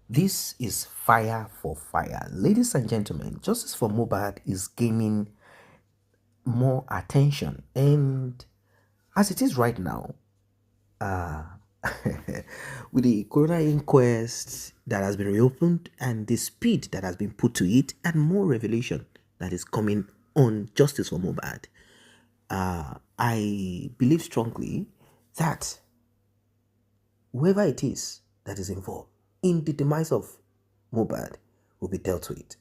This is fire for fire. Ladies and gentlemen, justice for Mohbad is gaining more attention. And as it is right now, with the coroner inquest that has been reopened and the speed that has been put to it, and more revelation that is coming on justice for Mohbad, I believe strongly that whoever it is that is involved in the demise of Mohbad will be dealt with.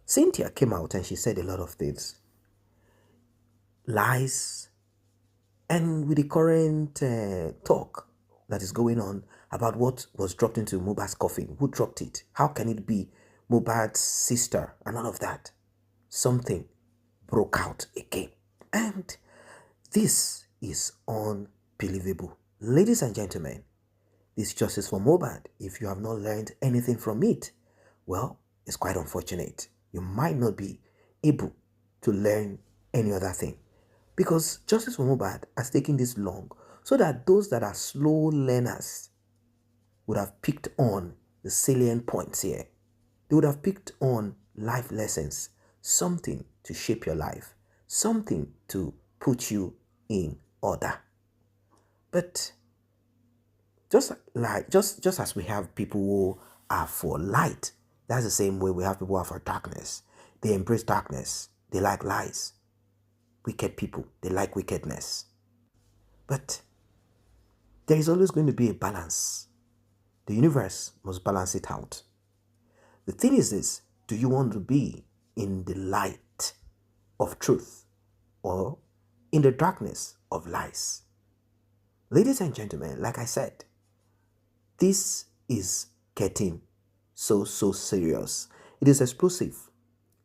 Cynthia came out and she said a lot of things, lies, and with the current talk that is going on about what was dropped into Mohbad's coffin, who dropped it, how can it be Mohbad's sister, and all of that, something broke out again. And this is unbelievable. Ladies and gentlemen, this justice for Mohbad, if you have not learned anything from it, well, it's quite unfortunate. You might not be able to learn any other thing, because justice for Mohbad has taken this long so that those that are slow learners would have picked on the salient points here. They would have picked on life lessons, something to shape your life, something to put you in order. But just as we have people who are for light, that's the same way we have people who are for darkness. They embrace darkness. They like lies. Wicked people, they like wickedness. But there is always going to be a balance. The universe must balance it out. The thing is this: do you want to be in the light of truth or in the darkness of lies? Ladies and gentlemen, like I said, this is getting so serious. It is explosive.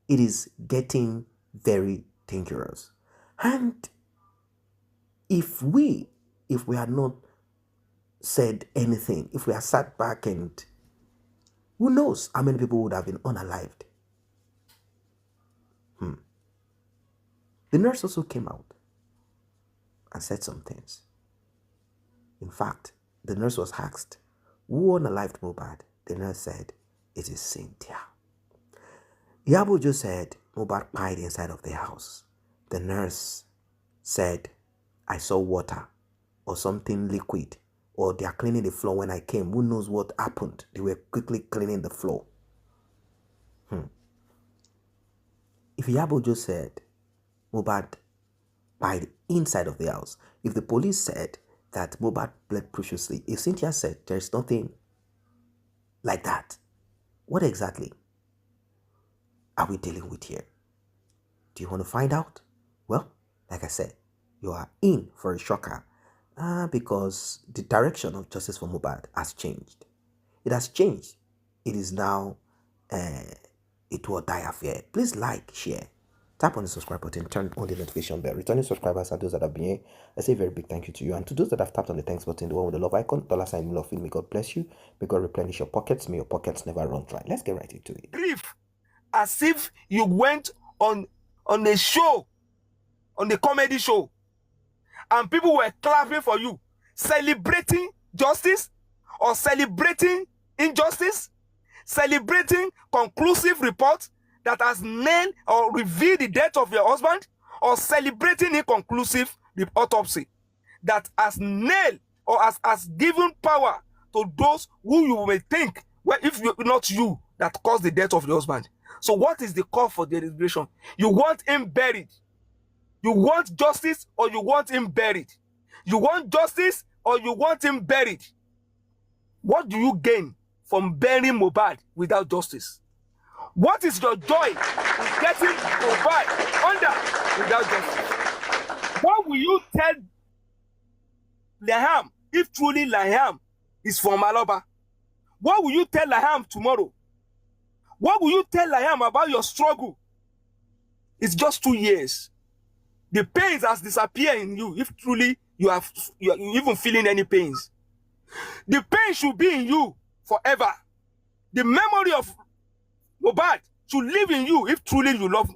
It is getting very dangerous. And if we had not said anything, if we had sat back, and who knows how many people would have been unalived. The nurse also came out and said some things. In fact, the nurse was asked, who unalived Mohbad? The nurse said, it is Cynthia. Yabo just said, Mohbad died inside of the house. The nurse said, I saw water or something liquid, or they are cleaning the floor when I came. Who knows what happened? They were quickly cleaning the floor. If Yabo just said Mohbad died inside of the house, if the police said that Mohbad bled profusely, if Cynthia said there's nothing like that, what exactly are we dealing with here? Do you want to find out? Well, like I said, you are in for a shocker, because the direction of justice for Mohbad has changed. It has changed. It is now it will die affair. Please like, share, tap on the subscribe button, turn on the notification bell. Returning subscribers are those that have been here. I say a very big thank you to you. And to those that have tapped on the thanks button, the one with the love icon, $ love, may God bless you. May God replenish your pockets. May your pockets never run dry. Let's get right into it. Grief as if you went on a show, on a comedy show, and people were clapping for you, celebrating justice or celebrating injustice, celebrating conclusive report that has nailed or revealed the death of your husband, or celebrating inconclusive autopsy that has nailed or has given power to those who you may think, well, if you, not you, that caused the death of your husband. So what is the call for the deliberation? You want him buried. You want justice or you want him buried? You want justice or you want him buried? What do you gain from burying Mohbad without justice? What is your joy in getting Mohbad under without justice? What will you tell Liam if truly Liam is from Aloba? What will you tell Liam tomorrow? What will you tell Liam about your struggle? It's just 2 years. The pains has disappeared in you if truly you're even feeling any pains. The pain should be in you forever. The memory of Mohbad should live in you if truly you love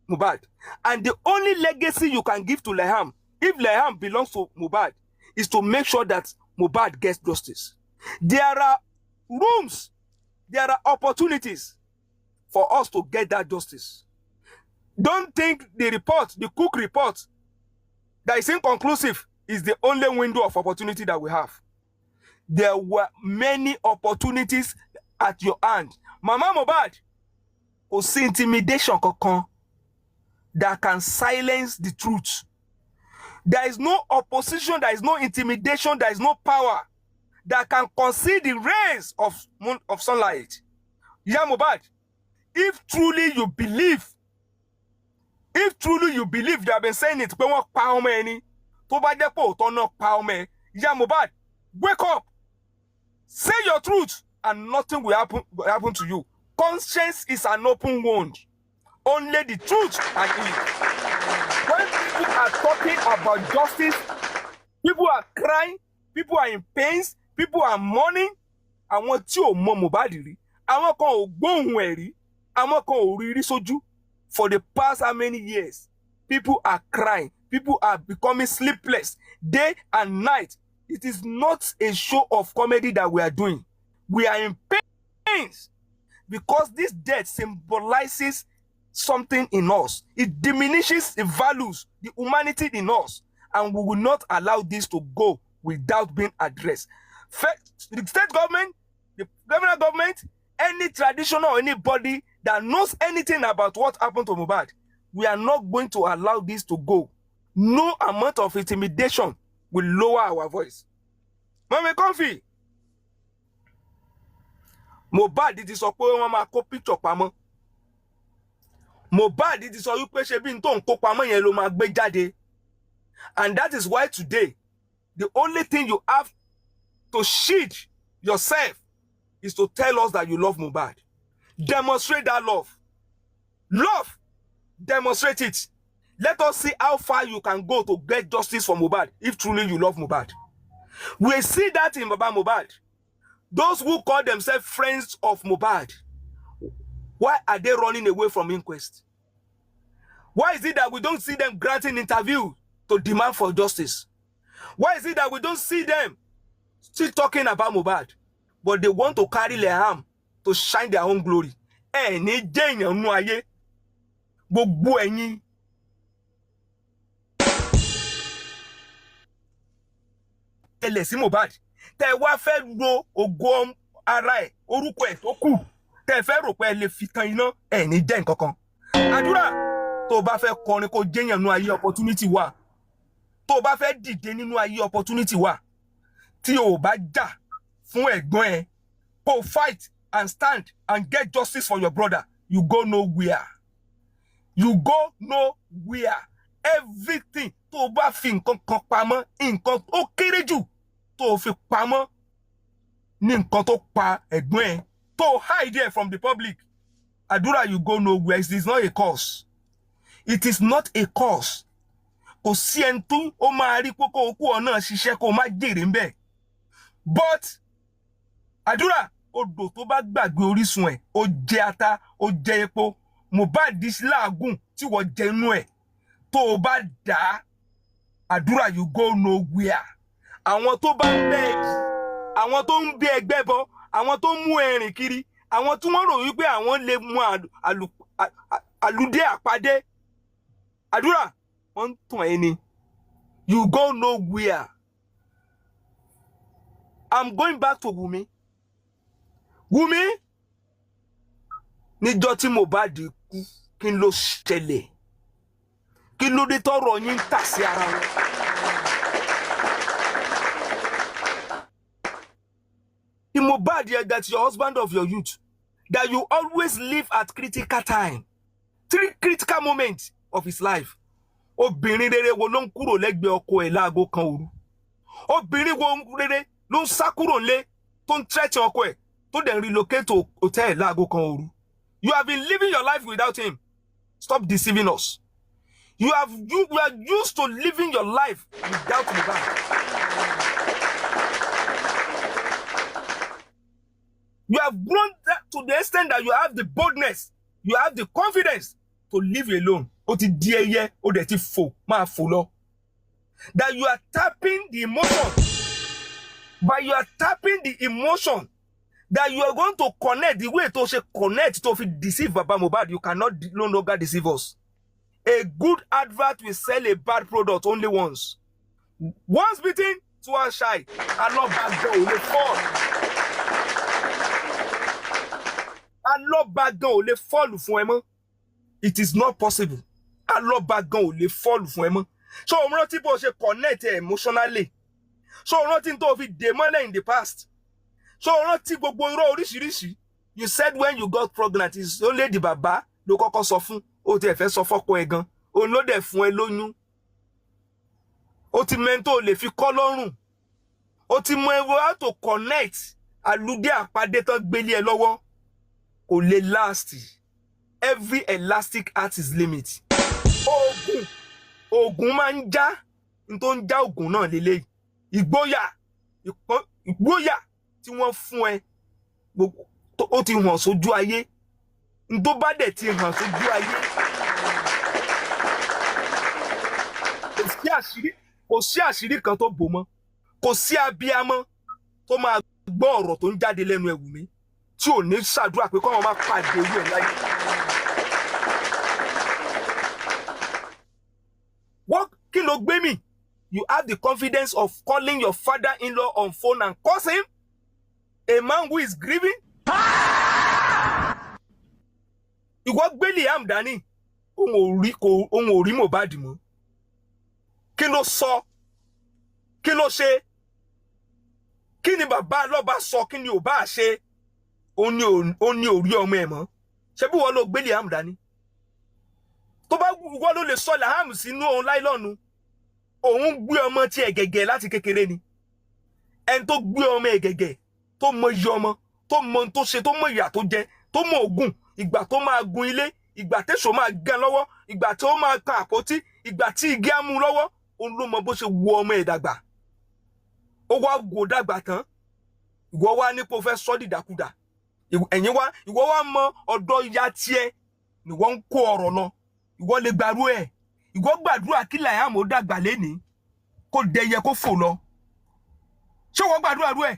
Mohbad. And the only legacy you can give to Liam, if Liam belongs to Mohbad, is to make sure that Mohbad gets justice. There are rooms there are opportunities for us to get that justice. Don't think the Cook report that is inconclusive is the only window of opportunity that we have. There were many opportunities at your hand. Mama Mohbad, kò sí intimidation kankan that can silence the truth. There is no opposition, there is no intimidation, there is no power that can conceal the rays of sunlight. Yeah, Mohbad, if truly you believe, they have been saying it, pé wọ́n pa ọmọ ẹni, tó bá jẹ́ pé òótọ́ náà pa ọmọ ẹ, yeah, Mohbad, wake up, say your truth, and nothing will happen to you. Conscience is an open wound. Only the truth can heal. When people are talking about justice, people are crying, people are in pains, people are mourning. Àwọn tí ò mọ Mohbad rí, àwọn kan ò gbóhùn ẹ̀ rí, àwọn kan ò rí rí sójú. For the past how many years, people are crying, people are becoming sleepless day and night. It is not a show of comedy that we are doing. We are in pains because this death symbolizes something in us. It diminishes the values, the humanity in us, and we will not allow this to go without being addressed. The state government, the federal government, any traditional or anybody that knows anything about what happened to Mohbad, we are not going to allow this to go. No amount of intimidation will lower our voice. Mama Comfy, Mohbad ti sọ pé wọ́n máa kó picture pamọ́. Mohbad ti sọ wípé ṣe bí n tó ń kó pamọ́ yẹn ló máa gbé jáde. And that is why today, the only thing you have to shield yourself is to tell us that you love Mohbad. Demonstrate that love. Love. Demonstrate it. Let us see how far you can go to get justice for Mohbad if truly you love Mohbad. We see that in Baba Mohbad. Those who call themselves friends of Mohbad, why are they running away from inquest? Why is it that we don't see them granting interview to demand for justice? Why is it that we don't see them still talking about Mohbad, but they want to carry their arm to shine their own glory? Ní jẹ́ èèyàn nú ayé, gbogbo ẹ̀yin tẹ́lẹ̀ sí Mohbad, tẹ́ wá fẹ́ ro ògo ara ẹ̀, orúkọ ẹ̀ tó kù, tẹ́ fẹ́ rò pé ẹ lè fi tan iná, ní jẹ́ nǹkan kan. Àdúrà tó bá fẹ́ kọrin kó jẹ́yàn nú ayé, opportunity wà. Tó bá fẹ́ dìde nínú ayé, opportunity wà. Tí o bá jà fún ẹ̀gbọ́n ẹ, kó fight and stand and get justice for your brother, you go nowhere. You go nowhere. Everything tó bá fi nǹkan kan pamọ́, nǹkan ó kéré jù tó fi pamọ́ ní nǹkan tó pa ẹ̀gbọ́n ẹ, tó hide it from the public. Àdúrà, you go nowhere. It is not a cause. It is not a cause. Kò sí ẹni tó ó máa rí pé kó kú ọ̀nà ṣiṣẹ́ kó má jèrè ńbẹ̀. But àdúrà, odò tó bá gbàgbé orísun ẹ̀, ó jẹ ata, ó jẹ epo. Mohbad láàgùn tí wọ́n jẹ inú ẹ̀. Tó bá dá, àdúrà, you go nowhere. Àwọn tó bá ń bẹ ẹ̀jì, àwọn tó ń gbé ẹgbẹ́ bọ, àwọn tó ń mú ẹ̀rìn kiri, àwọn tí wọ́n rò wípé àwọn lè mú àlùdé àpadé. Àdúrà, wọ́n tàn ẹ́ ni. You go nowhere. I'm going back to Wunmi. Wunmi, níjọ́ tí Mohbad kú, kí ló ṣẹlẹ̀? Kí ló dé tọ́rọ̀ yín tà sí ara wọn? The Mohbad, that's your husband of your youth, that you always live at critical time, 3 critical moments of his life. Obìnrin rere wo ló ń kúrò lẹ́gbẹ̀ẹ́ ọkọ ẹ̀ láago kan òru? Obìnrin wo rere ló ń sá kúrò nílé tó ń threaten ọkọ ẹ̀ tó dẹ̀ relocate to hotel láago kan òru? You have been living your life without him. Stop deceiving us. You are used to living your life without Mohbad. You have grown to the extent that you have the boldness, you have the confidence to live alone. Ó ti di ẹyẹ, ó dẹ̀ ti fò, máa fò lọ. That you are tapping the emotion. But you are tapping the emotion that you are going to connect the way to connect to deceive Baba Mohbad. You cannot no longer deceive us. A good advert will sell a bad product only once. Once beaten, twice shy. I love bad girl, le fall. I love bad girl, le fall fún ẹ mọ́. It is not possible. I love bad girl, le fall fún ẹ mọ́. So o rántí bó ṣe connect emotionally. So o rántí tó fi dè mọ́lẹ̀ in the past. So o rántí gbogbo irọ́ oríṣiríṣi. You said when you got pregnant, it's only the baba ló kọ́kọ́ sọ fún. O ti ẹ fẹ́ sọ fọ́kọ ẹ gan. O ló dẹ̀ fún ẹ lóyún. O ti mento lè fi kọ́ lọ́rùn. O ti mọ how to connect. Àlùdé àpàdé tán gbélé ẹ lọ́wọ́. Kò lè last. Every elastic at its limit. Ogun máa ń já. N tó ń já ogun náà lélẹ́yìí. Ìgbóyà tí wọ́n fún ẹ. Ó ti hàn sójú ayé. N tó bá dẹ̀ ti hàn sójú ayé. Kò sí àṣírí kan tó bò mọ́. Kò sí abiyamọ tó máa gbọ́ ọ̀rọ̀ tó ń jáde lẹ́nu ẹ Wunmi tí ò ní ṣàdúrà pé kọ́mọ máa pàdé irú ẹ̀ láyé. What kí ló gbé mi? You have the confidence of calling your father-in-law on phone and curse him? A man who is grieving? Ìwọ gbé Liam dání. Òun ò rí Mohbad mọ́. Kí ló sọ? Kí ló ṣe? Kí ni bàbá lọ́ba sọ? Kí ni ò bá ṣe? Ó ní orí ọmọ ẹ̀ mọ́. Ṣé bí wọ́n ló gbé Liam dání? Tó bá wọ́n ló lè sọ Liam sínú òun láìlọ́nu. Òun gbé ọmọ tí ẹ̀ gẹ̀gẹ̀ láti kékeré ni. Ẹni tó gbé ọmọ ẹ̀ gẹ̀gẹ̀, tó mọ iye ọmọ, tó mọ tó ṣe, tó mọ ìyà tó jẹ, tó mọ ògùn, ìgbà tó máa gun ilé, ìgbà tẹ́ṣò máa gan lọ́wọ́, ìgbà tó máa kan àpótí, ìgbà tí igi á mú lọ́wọ́, òun ló mọ bó ṣe wo ọmọ ẹ̀ dàgbà. Ó wá wò dàgbà tán. Ìwọ wá ní pé ó fẹ́ sọ dìdàkudà. Ìwọ wá mọ ọ̀dọ̀ ìyá tiẹ̀ ni wọ́n ń kó ọ̀rọ̀ lọ. Ìwọ lè gbàrú ẹ̀. Ìwọ gbàdúrà kí Liam ó dàgbà lénìí kó dẹyẹ kó fò lọ. Ṣé wọ́n gbàdúrà rú ẹ̀?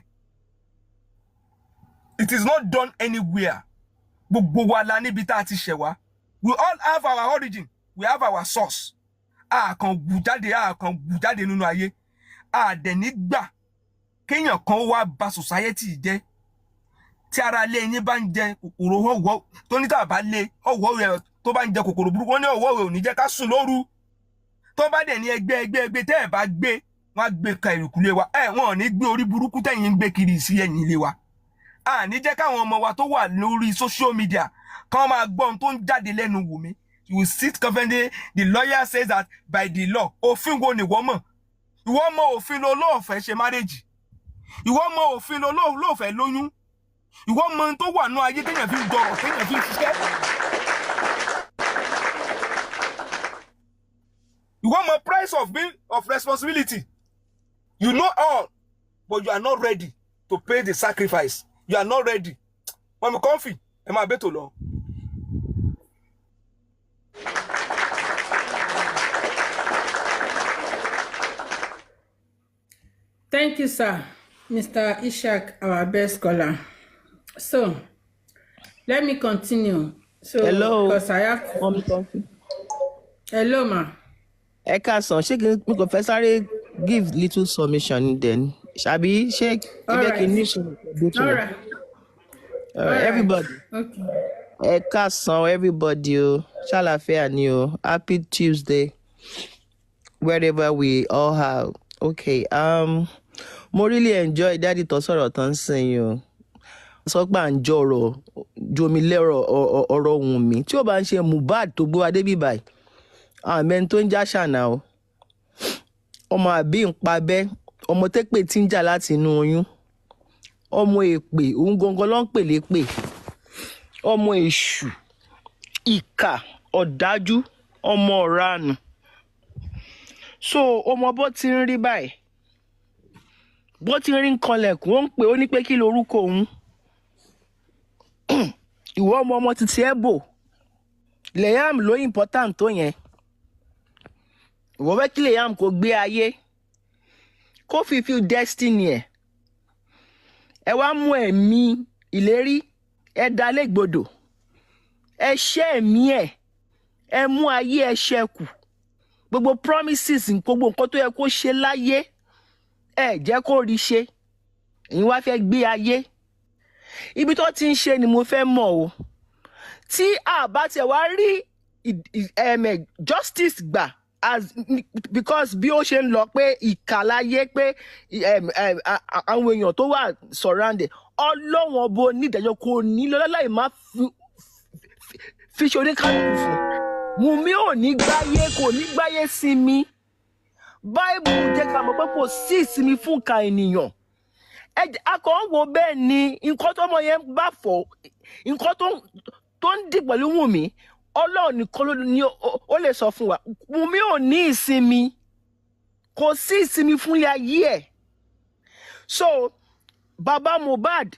It is not done anywhere. Gbogbo wa la níbi tá a ti ṣẹ̀ wá. We all have our origin. We have our source. A kàn bù jáde nínú ayé. A dẹ̀ ní gbà kéèyàn kan wá ba society jẹ́. Tí ara lé yín bá ń jẹ kòkòrò ọwọ́ tó ní tàbá lé ọwọ́ rẹ̀ tó bá ń jẹ kòkòrò burúkú wọ́n ní ọwọ́ rẹ̀ ò ní jẹ́ ká sùn lóru. Tó bá dẹ̀ ní ẹgbẹ́ tẹ́ ẹ̀ bá gbé wọ́n á gbé ka ìrùkúlé wa. Wọ́n ò ní gbé orí burúkú tẹ̀yìn ń gbé kiri sí ẹ̀yìn ilé wa. A ní jẹ́ káwọn ọmọ wa tó wà lórí social media kán máa gbọ́ ohun tó ń jáde lẹ́nu Wunmi. You will sit confidently. The lawyer says that by the law, òfin wo ni wọ́n mọ̀? Ìwọ mọ̀ òfin lo lóòfẹ́ ṣe marriage. Ìwọ mọ̀ òfin lo lóòfẹ́ lóyún. Ìwọ mọ̀ ohun tó wà nú ayé téèyàn fi ń dọ̀rọ̀, téèyàn fi ń ṣiṣẹ́. Ìwọ mọ̀ price of responsibility. You know all, but you are not ready to pay the sacrifice. You are not ready. When we comfy, am I better long? Thank you, sir, Mr. Ishak, our best scholar. So, let me continue. So, Hello. because I have. Hello, ma. Ẹ káàsán, ṣé kí n kò fẹ́ sáré give little submission then? Ṣàbí ṣé Alright. Alright. Everybody. Okay. Ẹ káàsán, everybody o. Ṣàlàáfíà ni o. Happy Tuesday. Wherever we all have. Okay. Mo really enjoy daddy tó sọ̀rọ̀ tó ń sìn yín o. Sọ pé à ń jọ̀rọ̀ jomi lẹ́rọ̀ ọ̀rọ̀ Wunmi. Tí ó bá ń ṣe Mohbad tó gbé wa débi báyìí. Àmín tó ń já ṣànà o. Ọmọ àbí ń pa bẹ́. Ọmọ tẹ́pẹ̀ tí ń jà láti inú oyún. Ọmọ èpè, òun gangan ló ń pè lépè. Ọmọ èṣù, ìkà, ọ̀dájú, ọmọ ọ̀ranù. So ọmọ bó ti ń rí báyìí. Bó ti ń rí nkanlẹ̀kùn, ó ń pè ó ní pé kí lorúkọ òun. Ìwọ ọmọ títí ẹ bò. Liam ló important tó yẹn. Ìwọ fẹ́ kí Liam kó gbé ayé. Kó fulfill destiny ẹ̀. Ẹ wá mú ẹ̀mí ìlérí ẹ dá légbodò ẹ ṣẹ́ ẹ̀mí ẹ mú ayé ẹ ṣẹ́kù gbogbo promises gbogbo nǹkan tó yẹ kó ṣe láyé ẹ jẹ́ kó rí ṣe ẹ̀yin wá fẹ́ gbé ayé ibi tó ti ń ṣe ni mo fẹ́ mọ̀ o tí a bá tẹ̀ wá rí justice gbà as because bí ó ṣe ń lọ pé ìkà láyé pé àwọn èèyàn tó wà surrounded ọlọ́wọ́n ọbọ onídàájọ́ kò ní lọ́láì má fi ṣe oníkálukú fún Wunmi ò ní gbáyé kò ní gbáyé sinmi báìbù jẹ́ ká mọ̀ pé kò sí ìsinmi fún ìkà ènìyàn akọ̀wò bẹ́ẹ̀ ni nǹkan tó mọ yẹn bá fọ̀ nǹkan tó ń dì pẹ̀lú Wunmi Ọlọ́run nìkan ni ó lè sọ fún wa Wunmi ò ní ìsinmi kò sí ìsinmi fún ilé ayé ẹ̀ so bàbá Mohbad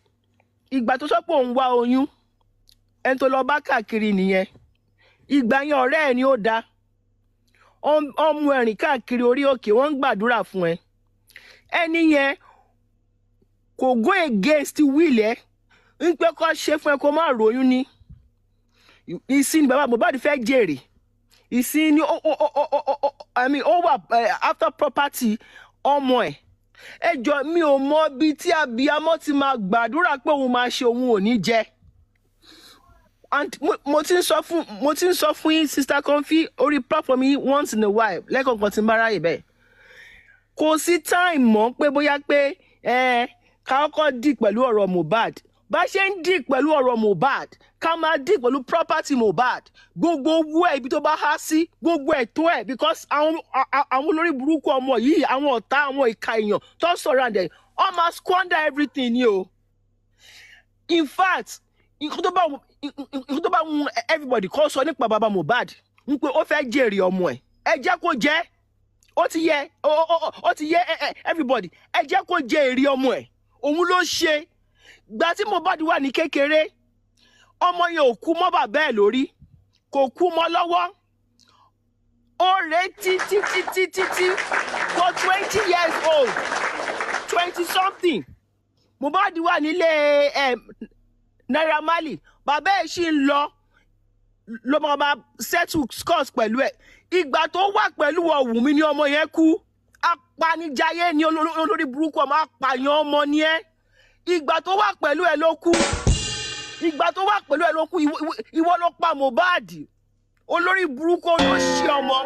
ìgbà tó sọ pé òun wá oyún ẹni tó lọ bá káàkiri nìyẹn ìgbà yẹn ọ̀rẹ́ ẹ̀ ni ó dá ọmọ ẹ̀rìn káàkiri orí òkè wọ́n ń gbàdúrà fún ẹ ẹni yẹn kò go against will ẹ ń pẹ́ kó ṣe fún ẹ kó má ròyún ni ìsìn ni bàbá Mohbad fẹ́ jèrè ìsìn ni ó wà after property ọmọ ẹ̀ ẹjọ́ mi ò mọ bí tí abiyamọ ti máa gbàdúrà pé òun máa ṣe òun ò ní jẹ and mo ti ń sọ fún yín sister Comfy orí platform yín once in a while lẹ́kọ̀ọ̀kan tí n bá ráyè bẹ́ẹ̀ kò sí time mọ́ pé bóyá pé ká kọ́kọ́ dì pẹ̀lú ọ̀rọ̀ Mohbad bá ṣe ń dì pẹ̀lú ọ̀rọ̀ Mohbad ká máa dì pẹ̀lú property Mohbad gbogbo owó ẹ̀ ibi tó bá há sí gbogbo ẹ̀tọ́ ẹ̀ because àwọn olórí burúkú ọmọ yìí àwọn ọ̀tá àwọn ìka èèyàn tó surround ẹ̀ wọ́n máa squander everything ni o in fact nǹkan tó bá wù everybody kó sọ nípa bàbá Mohbad ń pé ó fẹ́ jèrè ọmọ ẹ̀ ẹ jẹ́ kó jẹ́ ó ti yẹ everybody ẹ jẹ́ kó jẹ èrè ọmọ ẹ̀ òun ló ṣe gbà tí Mohbad wà ní kékeré ọmọ yẹn ò kú mọ́ bàbá ẹ̀ lórí kò kú mọ́ lọ́wọ́ ó rẹ̀ títí for 20 years old 20 something Mohbad wà nílé Naira Marley bàbá ẹ̀ ṣì ń lọ máa settle scores pẹ̀lú ẹ̀ ìgbà tó wà pẹ̀lú Wunmi ni ọmọ yẹn kú apanijayé ni olórí burúkú ọmọ apààyàn ọmọ ni ẹ́ ìgbà tó wà pẹ̀lú ẹ̀ ló kú ìwọ ló pa Mohbad olórí burúkú ló ṣe ọmọ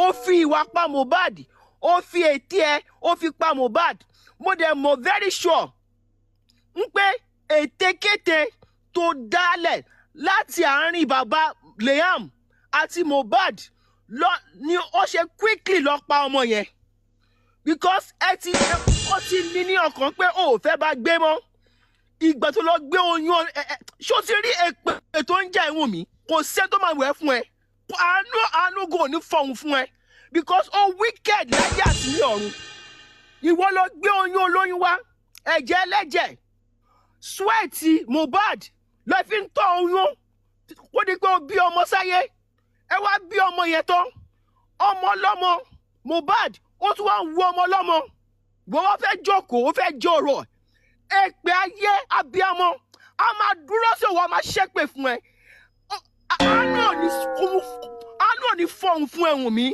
ó fi ìwà pa Mohbad ó fi ètí ẹ ó fi pa Mohbad mo dẹ̀ mọ̀ very sure ń pé ètekéte tó dálẹ̀ láti àárín bàbá Liam àti Mohbad ni ó ṣe quickly lọ pa ọmọ yẹn because ó ti ní ní ọkàn pé ó fẹ́ bá gbé mọ́ ìgbà tó lọ gbé oyún ṣó ti rí èpè tó ń jẹ́ Wunmi kò sí tó máa wẹ̀ fún ẹ àánú gò ní fọ̀hún fún ẹ because ó wicked láyé àti ní ọ̀run ìwọ lọ gbé oyún olóyún wá ẹ̀jẹ̀ ẹlẹ́jẹ̀ sweat Mohbad lọ fi ń tọ́ oyún kó di pé ó bí ọmọ sáyé ẹ wá bí ọmọ yẹn tán ọmọ ọlọ́mọ Mohbad ó tún wá ń wo ọmọ ọlọ́mọ wọ́n wá fẹ́ jókòó ó fẹ́ jọ̀rọ̀ èpè ayé abiyamọ a máa dúró sí òwò a máa ṣépè fún ẹ àánú ò ní fọhùn fún ẹ Wunmi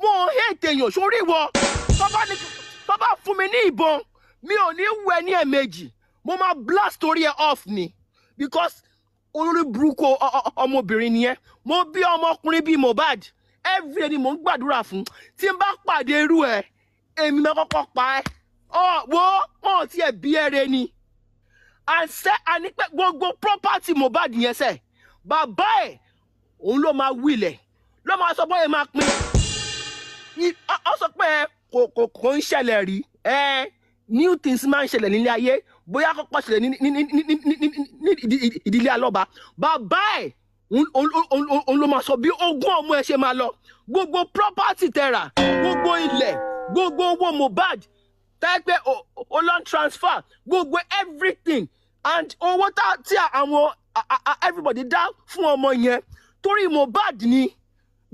mo hate èèyàn sórí ìwọ tó bá fún mi ní ìbọn mi ò ní wẹ ní ẹ̀ẹ̀mejì mo máa blast orí ẹ off ni because olórí burúkú ọmọbìnrin nìyẹn mo bí ọmọkùnrin bíi Mohbad every ni mo ń gbàdúrà fún tí n bá pàdé irú ẹ èmi máa kọ́kọ́ pa ẹ́ wọ́n ti ẹ̀ bí ẹrẹ ni àní pé gbogbo property Mohbad yẹn sẹ́ bàbá ẹ̀ òun ló máa wílẹ̀ ló máa sọ pé ẹ máa pín ọ sọ pé kò ń ṣẹlẹ̀ rí new things máa ń ṣẹlẹ̀ nílé ayé bóyá kọ́kọ́ ṣẹlẹ̀ ní ìdílé alọ́ba bàbá ẹ̀ òun ló máa sọ bí ogún ọmọ ẹ ṣe máa lọ gbogbo property tẹ́ra gbogbo ilẹ̀ gbogbo owó Mohbad tẹ́gbẹ́ ó lọ transfer gbogbo everything and owó tí àwọn everybody dá fún ọmọ yẹn torí Mohbad ni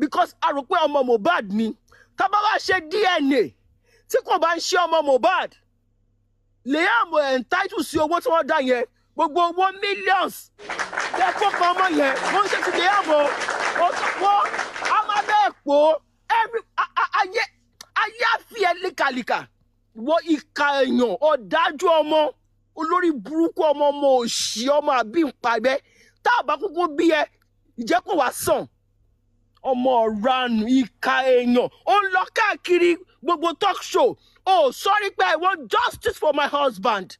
because a rò pé ọmọ Mohbad ni tá bá wá ṣe DNA tí kò bá ń ṣe ọmọ Mohbad Liam entitled sí owó tí wọ́n dá yẹn gbogbo owó millions tẹ kó kan ọmọ yẹn wọ́n ń ṣe ti dé àbọ̀ wọ́n á máa bẹ́ẹ̀ pò ayé àfi ẹ líkàlíkà wọ́n ìka èèyàn ọ̀dájú ọmọ olórí burúkú ọmọ òṣì ọmọ àbí ìpàgbẹ́ tá a bá kúkú bí ẹ ìjẹ́ kó wá sàn ọmọ ọ̀ranù ìka èèyàn ó ń lọ káàkiri gbogbo talk show sorry pé I want justice for my husband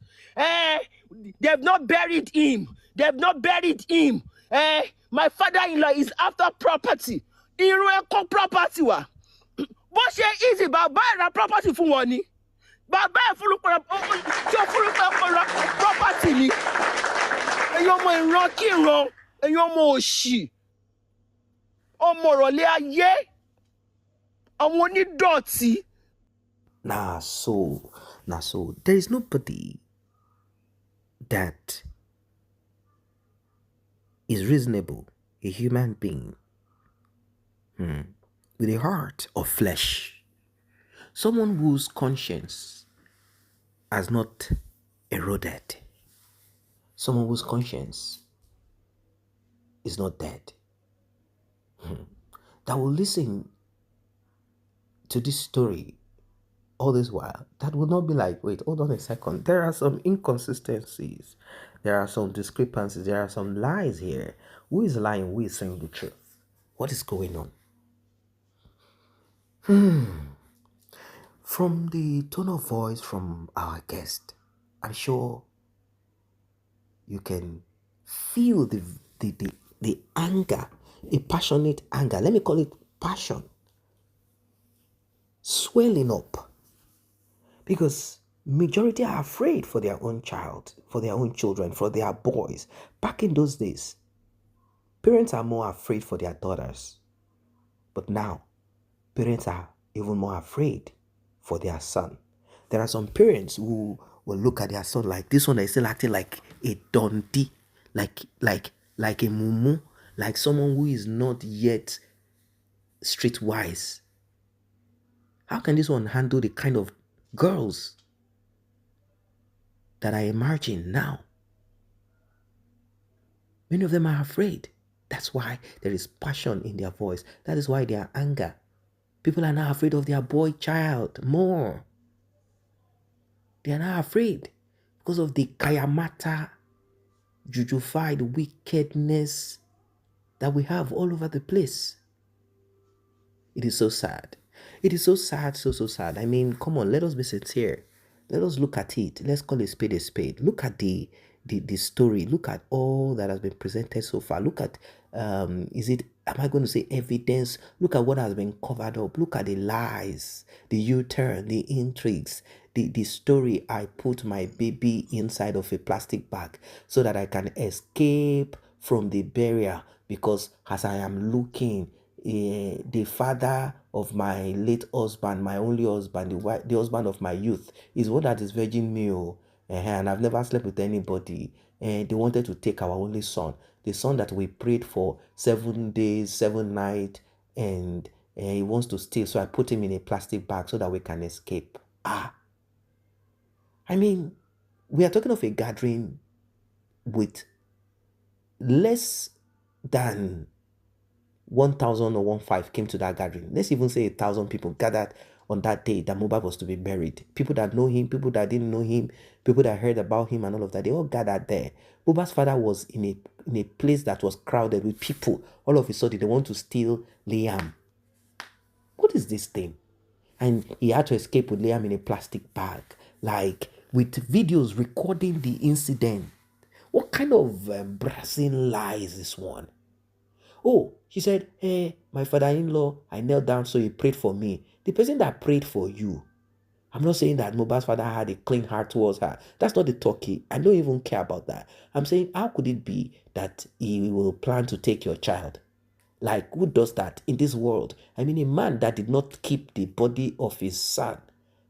they've not buried him my father-in-law is after property irú ẹ̀kọ́ property wa bó ṣe easy bàbá ẹ̀ ra property fún wọn ni bàbá ẹ̀ fúnlùpọ̀ property ni ẹ̀yin ọmọ ìran kí ìran ẹ̀yin ọmọ òṣì ọmọ ọ̀rọ̀lẹ́ ayé àwọn onídọ̀tí. Nah, so there is nobody that is reasonable, a human being, with a heart of flesh, someone whose conscience has not eroded, someone whose conscience is not dead, that will listen to this story all this while, that will not be like, wait, hold on a second, there are some inconsistencies, there are some discrepancies, there are some lies here. Who is lying? Who is saying the truth? What is going on? From the tone of voice from our guest, I'm sure you can feel the anger, a passionate anger. Let me call it passion, swelling up. Because majority are afraid for their own child, for their own children, for their boys. Back in those days, parents are more afraid for their daughters. But now, parents are even more afraid for their son. There are some parents who will look at their son like, this one is still acting like a dundee, like a mumu, like someone who is not yet streetwise. How can this one handle the kind of girls that are emerging now? Many of them are afraid. That's why there is passion in their voice. That is why they are anger. People are now afraid of their boy child more. They are now afraid because of the kayamata, jujufied wickedness that we have all over the place. It is so sad. It is so sad, so sad. I mean, come on, let us be sincere. Let us look at it. Let's call a spade a spade. Look at the story. Look at all that has been presented so far. Look at, am I going to say evidence? Look at what has been covered up. Look at the lies, the U-turn, the intrigues, the story. I put my baby inside of a plastic bag so that I can escape from the barrier, because as I am looking, the father of my late husband, my only husband, the husband of my youth, is one that is virgin male, and I've never slept with anybody. And they wanted to take our only son, the son that we prayed for 7 days, 7 nights, and he wants to steal. So I put him in a plastic bag so that we can escape. I mean, we are talking of a gathering with less than 1,000 or 1,500 came to that gathering. Let's even say 1,000 people gathered on that day that Mohbad was to be buried. People that know him, people that didn't know him, people that heard about him and all of that, they all gathered there. Mohbad's father was in a place that was crowded with people. All of a sudden, they want to steal Liam. What is this thing? And he had to escape with Liam in a plastic bag, like with videos recording the incident. What kind of brazen lie is this one? Oh, she said, hey, my father-in-law, I knelt down so he prayed for me. The person that prayed for you, I'm not saying that Mohbad's father had a clean heart towards her. That's not the talkie. I don't even care about that. I'm saying, how could it be that he will plan to take your child? Like, who does that in this world? I mean, a man that did not keep the body of his son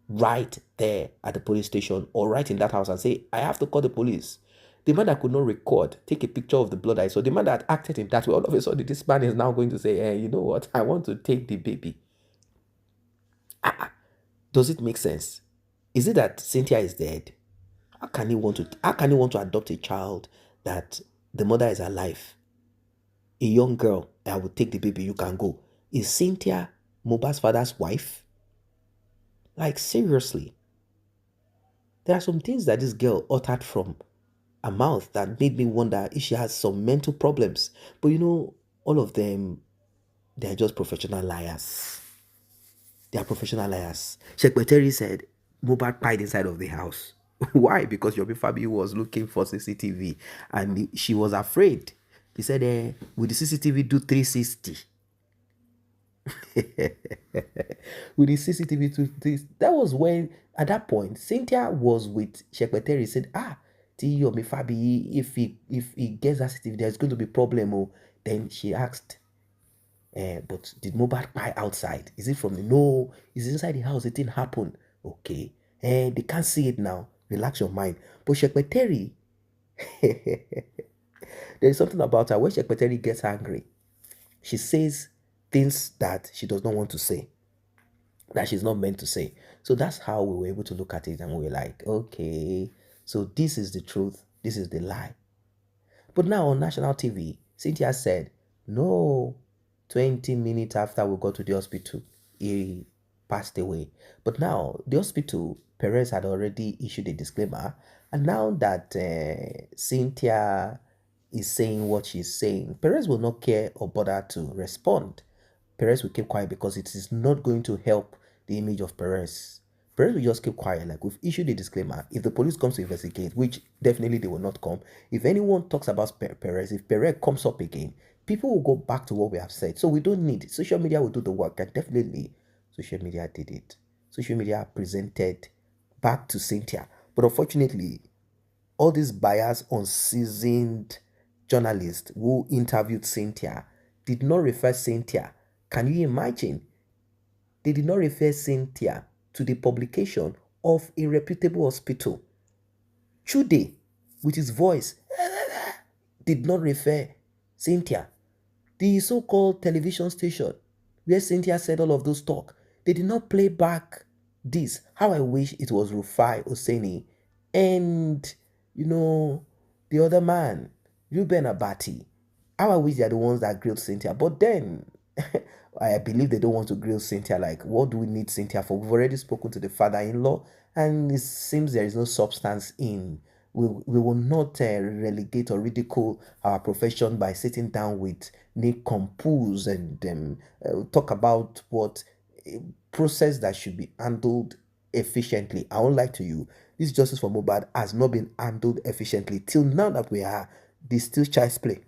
right there at the police station or right in that house and say, I have to call the police. The man that could not record, take a picture of the blood I saw, the man that acted in that way, all of a sudden this man is now going to say, hey, you know what? I want to take the baby. Does it make sense? Is it that Cynthia is dead? how can he want to adopt a child that the mother is alive? A young girl, I will take the baby, you can go. Is Cynthia Mohbad's father's wife? Like, seriously. There are some things that this girl uttered from her mouth that made me wonder if she has some mental problems. But all of them, they're just professional liars. They are professional liars. Shekpeteri said Mohbad died inside of the house. Why? Because Yomi Fabi was looking for CCTV and she was afraid. He said, will the CCTV do 360? With the CCTV to this, that was when at that point Cynthia was with Shekpeteri. Said, T Yomi Fabi, if he gets that CCTV, there's going to be problem. Oh, then she asked, but did Mohbad buy outside? Is it from the no? Is it inside the house? It didn't happen. Okay. They can't see it now. Relax your mind. But Shekpeteri, there's something about her. When Shekpeteri gets angry, she says things that she does not want to say, that she's not meant to say. So that's how we were able to look at it, and we were like, okay, so this is the truth, this is the lie. But now on national TV, Cynthia said, no, 20 minutes after we got to the hospital, he passed away. But now, the hospital, Perez had already issued a disclaimer. And now that Cynthia is saying what she's saying, Perez will not care or bother to respond. Perez will keep quiet because it is not going to help the image of Perez. Perez will just keep quiet. Like, we've issued a disclaimer. If the police comes to investigate, which definitely they will not come, if anyone talks about Perez, if Perez comes up again, people will go back to what we have said. So we don't need social media will do the work, and definitely social media did it. Social media presented back to Cynthia. But unfortunately, all these biased, unseasoned journalists who interviewed Cynthia did not refer Cynthia. Can you imagine? They did not refer Cynthia to the publication of a reputable hospital. Chude, with his voice, did not refer Cynthia. The so-called television station where Cynthia said all of those talk, they did not play back this. How I wish it was Rufai Oseni and, the other man, Ruben Abati. How I wish they are the ones that grilled Cynthia. But then, I believe they don't want to grill Cynthia. Like, what do we need Cynthia for? We've already spoken to the father-in-law, and it seems there is no substance in. We will not relegate or ridicule our profession by sitting down with Nick Compose and talk about what process that should be handled efficiently. I won't lie to you, this justice for Mohbad has not been handled efficiently till now that we are this still child's play.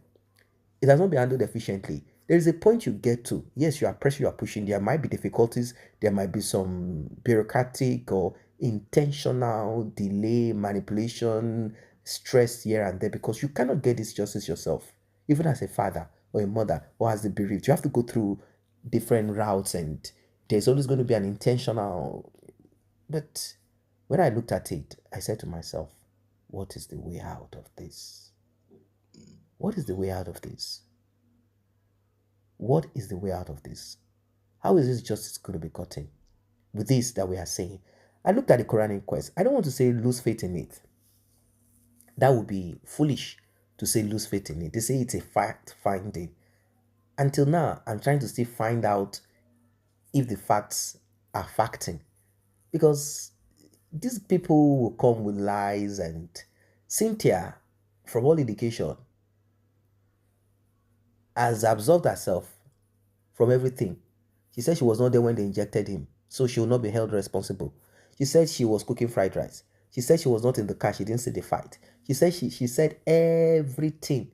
It has not been handled efficiently. There is a point you get to. Yes, you are pressing, you are pushing. There might be difficulties. There might be some bureaucratic or intentional delay, manipulation, stress here and there because you cannot get this justice yourself. Even as a father or a mother or as the bereaved, you have to go through different routes and there's always going to be an intentional. But when I looked at it, I said to myself, what is the way out of this? What is the way out of this? What is the way out of this? How is this justice going to be gotten with this that we are saying? I looked at the Quran inquest. I don't want to say lose faith in it. That would be foolish to say lose faith in it. They say it's a fact finding. Until now, I'm trying to still find out if the facts are facting. Because these people will come with lies, and Cynthia, from all indication, has absolved herself from everything. She said she was not there when they injected him, so she will not be held responsible. She said she was cooking fried rice. She said she was not in the car. She didn't see the fight. She said she said everything.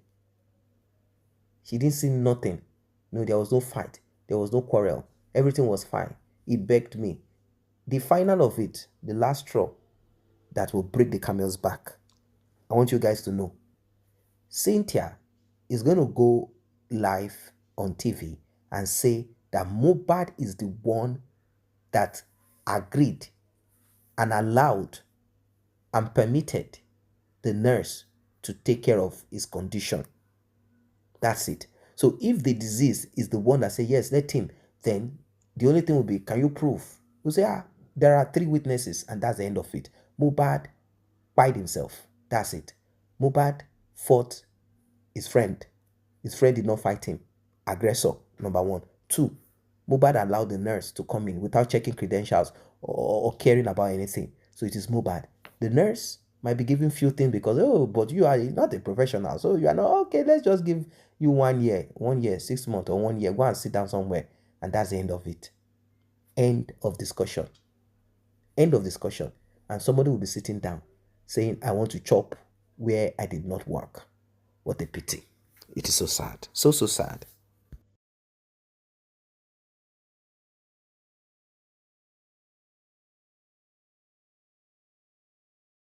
She didn't see nothing. No, there was no fight. There was no quarrel. Everything was fine. He begged me. The final of it, the last straw that will break the camel's back, I want you guys to know. Cynthia is going to go live on TV and say that Mohbad is the one that agreed and allowed and permitted the nurse to take care of his condition. That's it. So if the disease is the one that say yes, let him, then the only thing will be, can you prove? You say, there are 3 witnesses, and that's the end of it. Mohbad bite himself. That's it. Mohbad fought his friend. His friend did not fight him. Aggressor, number one. Two, Mohbad allowed the nurse to come in without checking credentials or caring about anything. So it is Mohbad. The nurse might be giving few things because, oh, but you are not a professional. So you are not, okay, let's just give you 1 year, 6 months, or 1 year. Go and sit down somewhere. And that's the end of it. End of discussion. End of discussion. And somebody will be sitting down saying, I want to chop where I did not work. What a pity. It is so sad. So, so sad.